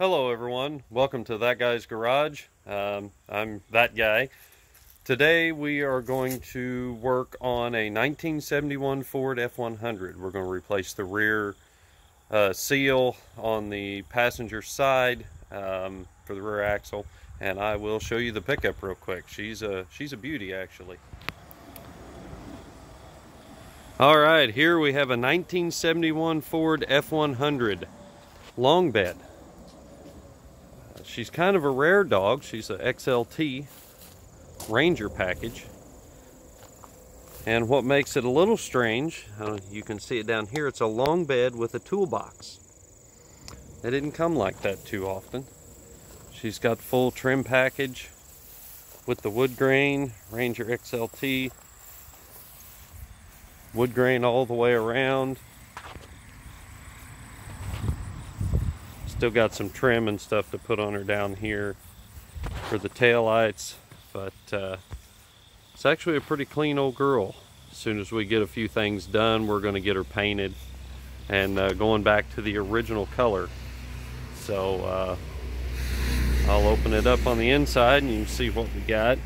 Hello everyone, welcome to That Guy's Garage. I'm that guy. Today we are going to work on a 1971 Ford F-100. We're going to replace the rear seal on the passenger side for the rear axle, and I will show you the pickup real quick. She's a beauty actually. Alright, here we have a 1971 Ford F-100 long bed. She's kind of a rare dog. She's a XLT Ranger package. And what makes it a little strange, you can see it down here, it's a long bed with a toolbox. It didn't come like that too often. She's got full trim package with the wood grain, Ranger XLT, wood grain all the way around. Still got some trim and stuff to put on her down here for the tail lights, but it's actually a pretty clean old girl. As soon as we get a few things done, we're going to get her painted and going back to the original color. So I'll open it up on the inside and you can see what we got.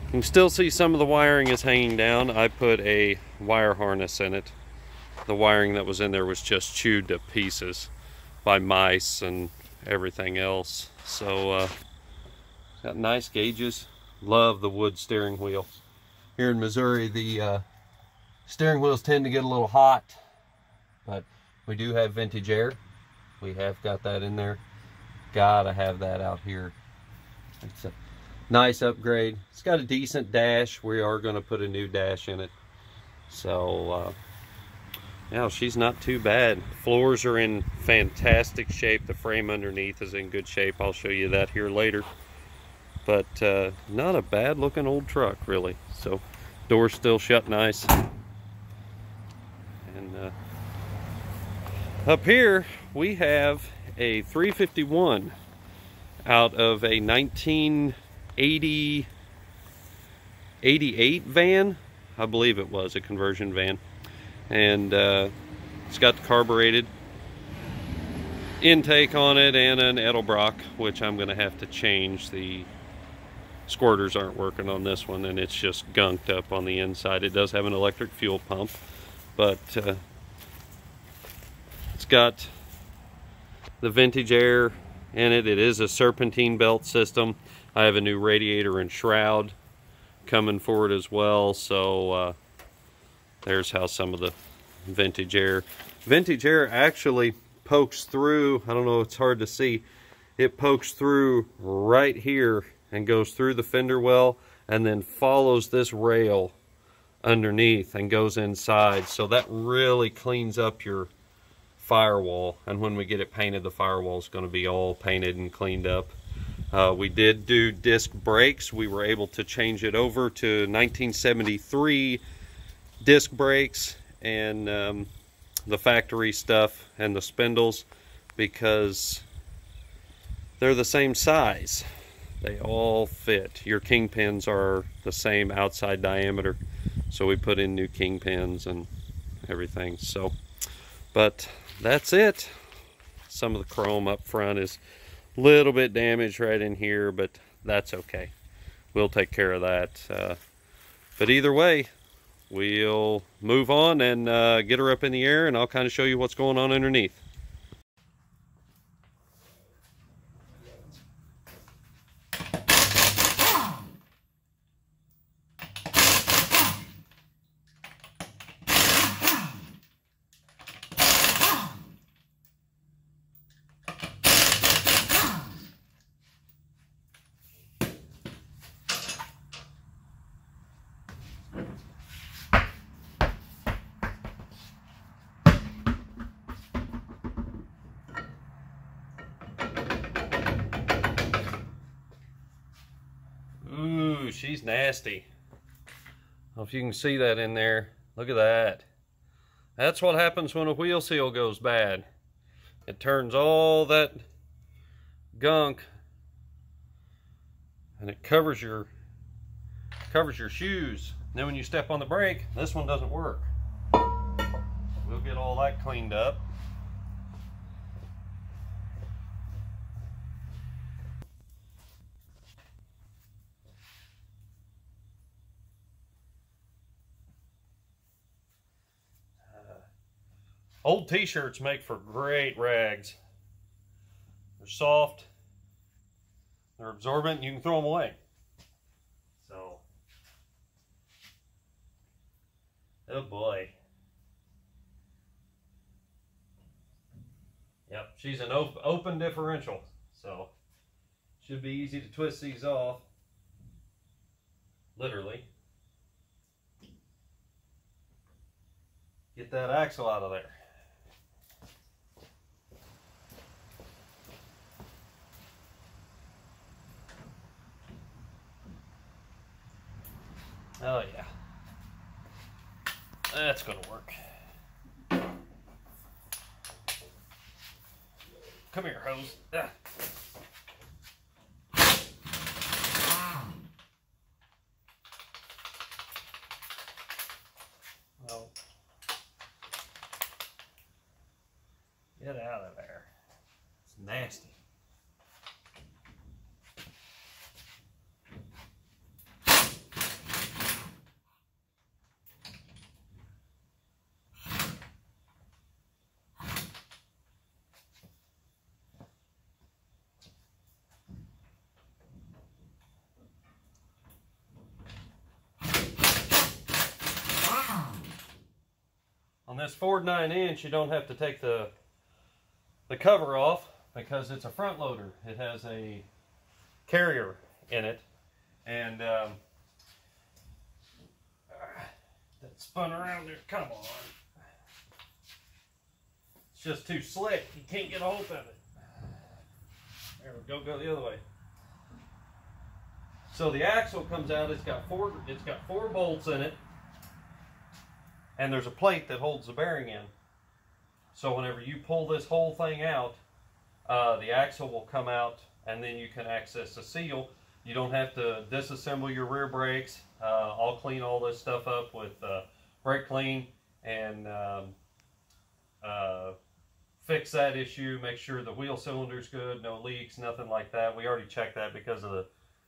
You can still see some of the wiring is hanging down. I put a wire harness in it. The wiring that was in there was just chewed to pieces by mice and everything else. So got nice gauges. Love the wood steering wheel. Here in Missouri, the steering wheels tend to get a little hot, but we do have vintage air. We have got that in there. Gotta have that out here. It's a nice upgrade. It's got a decent dash. We are going to put a new dash in it. So yeah, she's not too bad. Floors are in fantastic shape. The frame underneath is in good shape. I'll show you that here later. But not a bad looking old truck, really. So doors still shut nice. And up here we have a 351 out of a 1988 van. I believe it was a conversion van. And it's got the carbureted intake on it and an Edelbrock, which I'm going to have to change. The squirters aren't working on this one, and it's just gunked up on the inside. It does have an electric fuel pump, but it's got the vintage air in it. It is a serpentine belt system. I have a new radiator and shroud coming for it as well, so there's how some of the vintage air actually pokes through. I don't know, it's hard to see. It pokes through right here and goes through the fender well and then follows this rail underneath and goes inside. So that really cleans up your firewall. And when we get it painted, the firewall is going to be all painted and cleaned up. We did do disc brakes. We were able to change it over to 1973 disc brakes and the factory stuff and the spindles, because they're the same size. They all fit. Your kingpins are the same outside diameter, so we put in new kingpins and everything. So, but that's it. Some of the chrome up front is a little bit damaged right in here, but that's okay. We'll take care of that. But either way, we'll move on and get her up in the air, and I'll kind of show you what's going on underneath. Ooh, she's nasty. I don't know if you can see that in there. Look at that. That's what happens when a wheel seal goes bad. It turns all that gunk and it covers your shoes. And then when you step on the brake, this one doesn't work. We'll get all that cleaned up. Old t-shirts make for great rags. They're soft, they're absorbent, and you can throw them away. So, oh boy. Yep, she's an open differential, so should be easy to twist these off, literally. Get that axle out of there. Oh yeah, that's gonna work. Come here, hose. Ah. Oh. Get out of there. It's nasty. On this Ford 9-inch, you don't have to take the cover off because it's a front loader. It has a carrier in it, and that spun around there. Come on, it's just too slick. You can't get a hold of it. There we go. Go the other way. So the axle comes out. It's got four bolts in it. And there's a plate that holds the bearing in. So whenever you pull this whole thing out, the axle will come out, and then you can access the seal. You don't have to disassemble your rear brakes. I'll clean all this stuff up with brake clean and fix that issue. Make sure the wheel cylinder's good, no leaks, nothing like that. We already checked that because of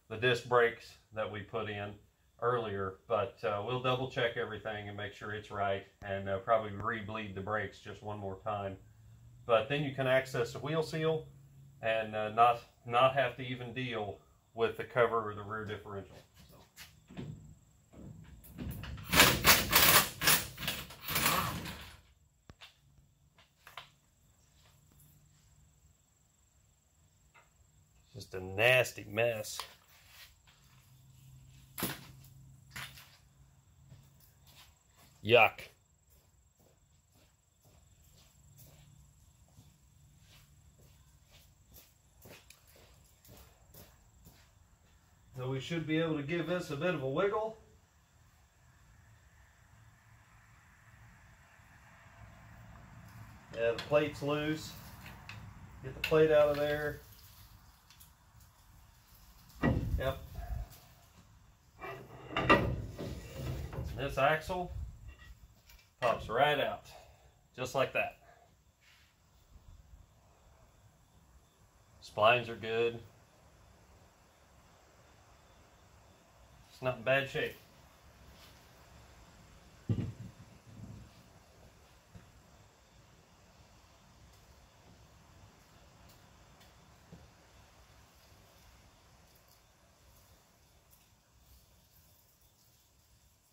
the disc brakes that we put in earlier, but we'll double check everything and make sure it's right, and probably re-bleed the brakes just one more time. But then you can access the wheel seal and not have to even deal with the cover or the rear differential. So. Just a nasty mess. Yuck. So we should be able to give this a bit of a wiggle. Yeah, the plate's loose. Get the plate out of there. Yep. And this axle pops right out, just like that. Splines are good. It's not in bad shape.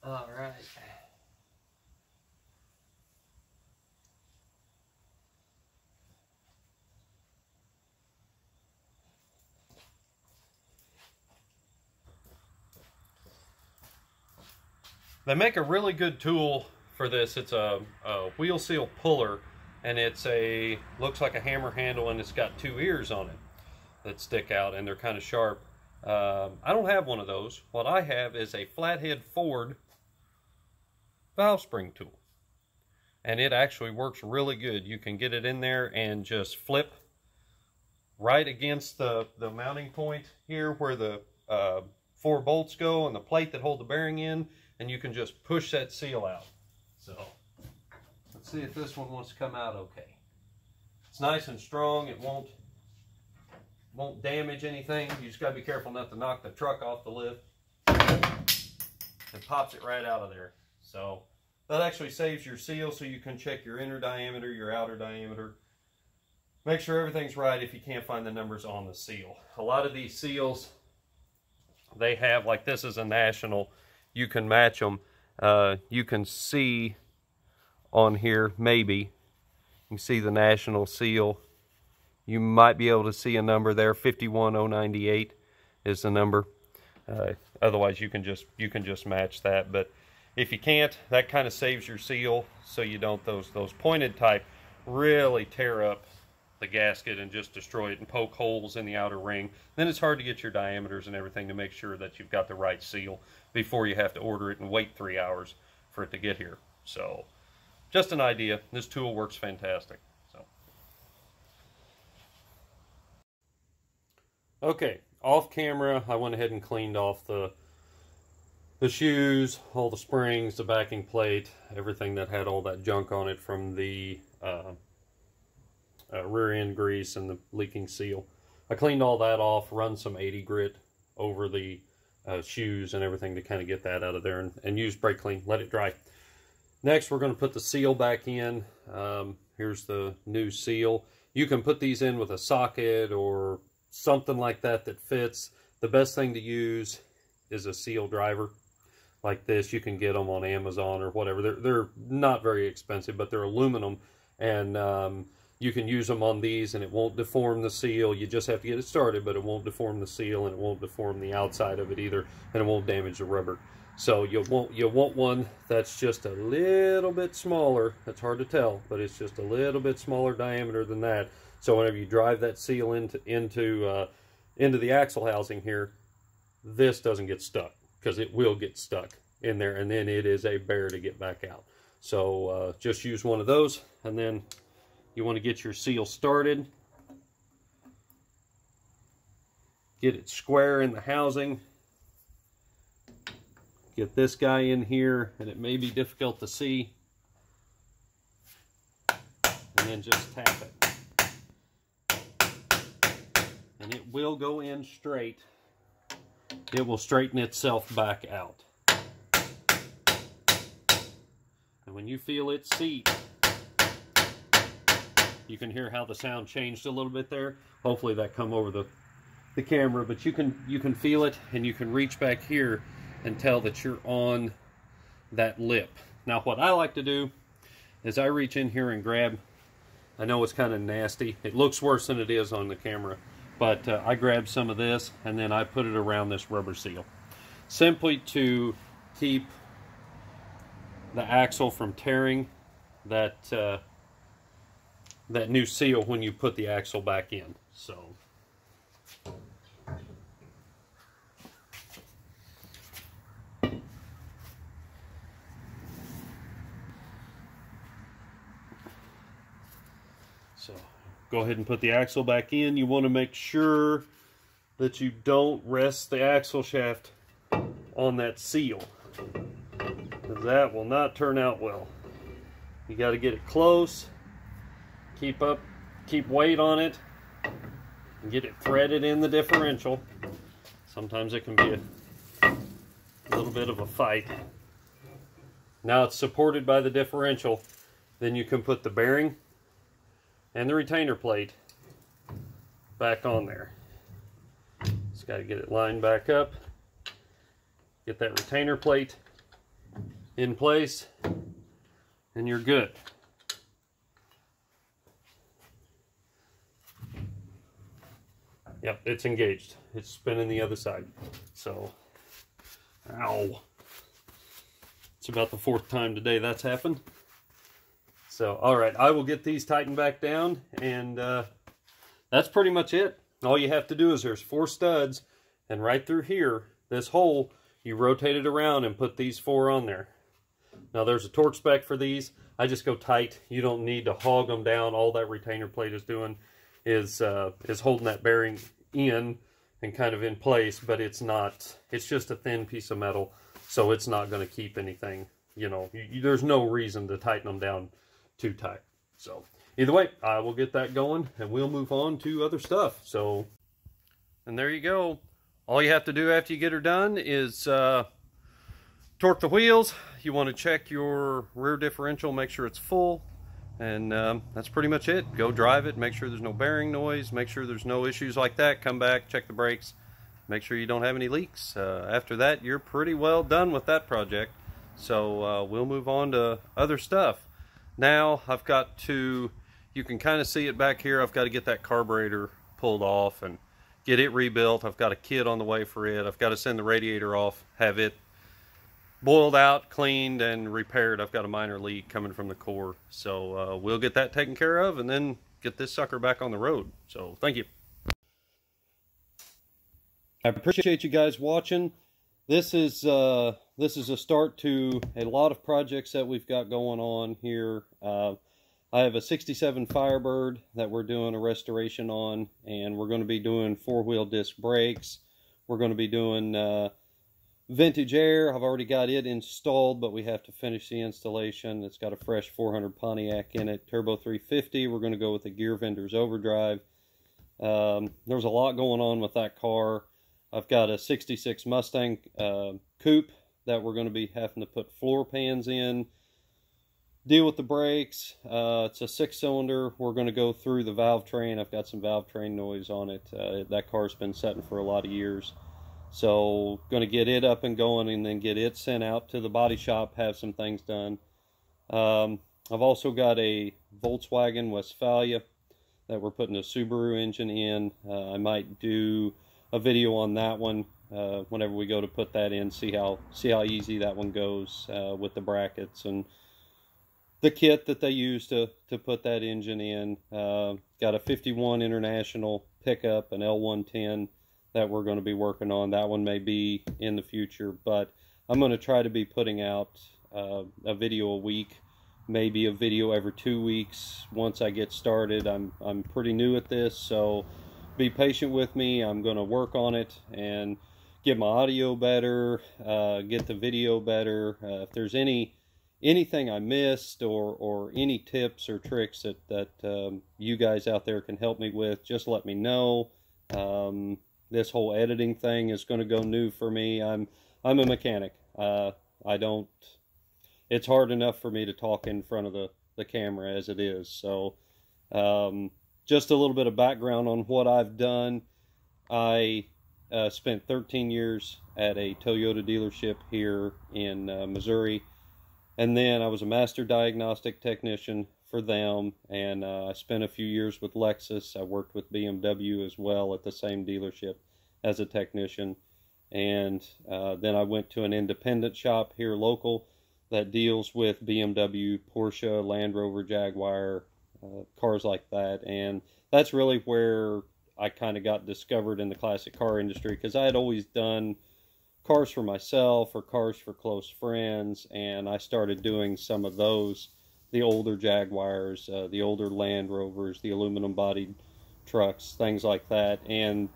All right. They make a really good tool for this. It's a wheel seal puller, and it's looks like a hammer handle, and it's got two ears on it that stick out, and they're kind of sharp. I don't have one of those. What I have is a flathead Ford valve spring tool, and it actually works really good. You can get it in there and just flip right against the mounting point here where the 4 bolts go and the plate that hold the bearing in, and you can just push that seal out. So let's see if this one wants to come out okay. It's nice and strong. It won't damage anything. You just got to be careful not to knock the truck off the lift. It pops it right out of there. So That actually saves your seal, so you can check your inner diameter, your outer diameter. Make sure everything's right if you can't find the numbers on the seal. A lot of these seals, they have, like this is a national, you can match them. You can see on here, maybe, you can see the national seal. You might be able to see a number there, 51098 is the number. Otherwise, you can just match that. But if you can't, that kind of saves your seal, so you don't those pointed type really tear up the gasket and just destroy it and poke holes in the outer ring. Then it's hard to get your diameters and everything to make sure that you've got the right seal before you have to order it and wait 3 hours for it to get here. So, just an idea. This tool works fantastic. So, okay, off camera, I went ahead and cleaned off the shoes, all the springs, the backing plate, everything that had all that junk on it from the rear end grease and the leaking seal. I cleaned all that off, run some 80 grit over the shoes and everything to kind of get that out of there, and use brake clean, let it dry. Next, we're going to put the seal back in. Here's the new seal. You can put these in with a socket or something like that that fits. The best thing to use is a seal driver like this. You can get them on Amazon or whatever. They're not very expensive, but they're aluminum, and you can use them on these and it won't deform the seal. You just have to get it started, but it won't deform the seal and it won't deform the outside of it either, and it won't damage the rubber. So you'll want one that's just a little bit smaller. It's hard to tell, but it's just a little bit smaller diameter than that. So whenever you drive that seal into the axle housing here, this doesn't get stuck, because it will get stuck in there, and then it is a bear to get back out. So just use one of those, and then you want to get your seal started. Get it square in the housing. Get this guy in here, and it may be difficult to see. And then just tap it. And it will go in straight. It will straighten itself back out. And when you feel it seat, you can hear how the sound changed a little bit there. Hopefully that come over the camera, but you can feel it, and you can reach back here and tell that you're on that lip. Now what I like to do is I reach in here and grab, I know it's kind of nasty, it looks worse than it is on the camera, but I grab some of this and then I put it around this rubber seal, simply to keep the axle from tearing that that new seal when you put the axle back in. So go ahead and put the axle back in. You want to make sure that you don't rest the axle shaft on that seal, because that will not turn out well. You got to get it close, keep weight on it, and get it threaded in the differential. Sometimes it can be a little bit of a fight. Now it's supported by the differential. Then you can put the bearing and the retainer plate back on there. Just got to get it lined back up, get that retainer plate in place, and you're good. Yep, it's engaged. It's spinning the other side. So, ow. It's about the 4th time today that's happened. So, alright, I will get these tightened back down, and that's pretty much it. All you have to do is there's 4 studs, and right through here, this hole, you rotate it around and put these 4 on there. Now there's a torque spec for these. I just go tight. You don't need to hog them down. All that retainer plate is doing is holding that bearing in and kind of in place, but it's just a thin piece of metal, so it's not going to keep anything, you know, there's no reason to tighten them down too tight. So either way, I will get that going and we'll move on to other stuff. So, and there you go. All you have to do after you get her done is torque the wheels, you want to check your rear differential, make sure it's full, and that's pretty much it. Go drive it, make sure there's no bearing noise, make sure there's no issues like that. Come back, check the brakes, make sure you don't have any leaks. After that, you're pretty well done with that project. So we'll move on to other stuff. Now I've got to, you can kind of see it back here, I've got to get that carburetor pulled off and get it rebuilt. I've got a kit on the way for it. I've got to send the radiator off, have it boiled out, cleaned, and repaired. I've got a minor leak coming from the core. So we'll get that taken care of and then get this sucker back on the road. So thank you. I appreciate you guys watching. This is a start to a lot of projects that we've got going on here. I have a 67 Firebird that we're doing a restoration on, and we're going to be doing 4-wheel disc brakes. We're going to be doing vintage air. I've already got it installed, but we have to finish the installation. It's got a fresh 400 Pontiac in it, turbo 350. We're going to go with the Gear Vendors Overdrive. There's a lot going on with that car. I've got a 66 Mustang coupe that we're going to be having to put floor pans in, deal with the brakes. It's a 6-cylinder. We're going to go through the valve train. I've got some valve train noise on it. That car's been sitting for a lot of years. So going to get it up and going and then get it sent out to the body shop, have some things done. I've also got a Volkswagen Westfalia that we're putting a Subaru engine in. I might do a video on that one whenever we go to put that in, see how easy that one goes with the brackets and the kit that they use to put that engine in. Got a 51 International pickup, an L110 that we're going to be working on. That one may be in the future, but I'm going to try to be putting out a video a week, maybe a video every 2 weeks once I get started. I'm pretty new at this, so be patient with me. I'm going to work on it and get my audio better, get the video better. If there's anything I missed or any tips or tricks that you guys out there can help me with, just let me know. This whole editing thing is going to go new for me. I'm a mechanic. It's hard enough for me to talk in front of the camera as it is. So just a little bit of background on what I've done. I spent 13 years at a Toyota dealership here in Missouri, and then I was a master diagnostic technician for them, and I spent a few years with Lexus. I worked with BMW as well at the same dealership as a technician, and then I went to an independent shop here local that deals with BMW, Porsche, Land Rover, Jaguar, cars like that. And that's really where I kind of got discovered in the classic car industry, because I had always done cars for myself or cars for close friends, and I started doing some of those, the older Jaguars, the older Land Rovers, the aluminum bodied trucks, things like that. And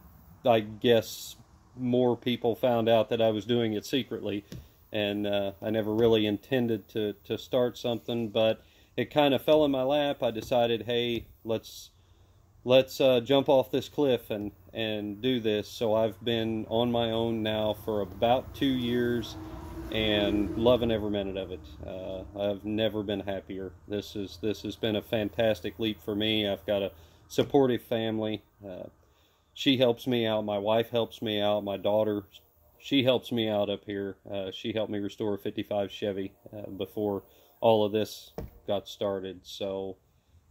I guess more people found out that I was doing it secretly, and I never really intended to start something, but it kind of fell in my lap. I decided, hey, let's jump off this cliff and do this. So I've been on my own now for about 2 years and loving every minute of it. I've never been happier. This has been a fantastic leap for me. I've got a supportive family. She helps me out. My wife helps me out. My daughter, she helps me out up here. She helped me restore a 55 Chevy before all of this got started. So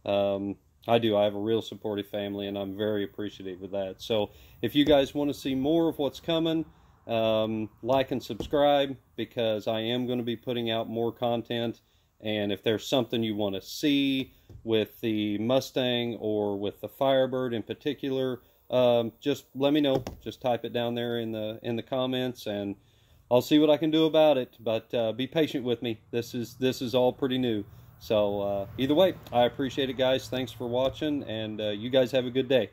I have a real supportive family, and I'm very appreciative of that. So if you guys want to see more of what's coming, like and subscribe, because I am going to be putting out more content. And if there's something you want to see with the Mustang or with the Firebird in particular, just let me know. Just type it down there in the comments, and I'll see what I can do about it. But be patient with me. This is all pretty new. So either way, I appreciate it, guys. Thanks for watching, and you guys have a good day.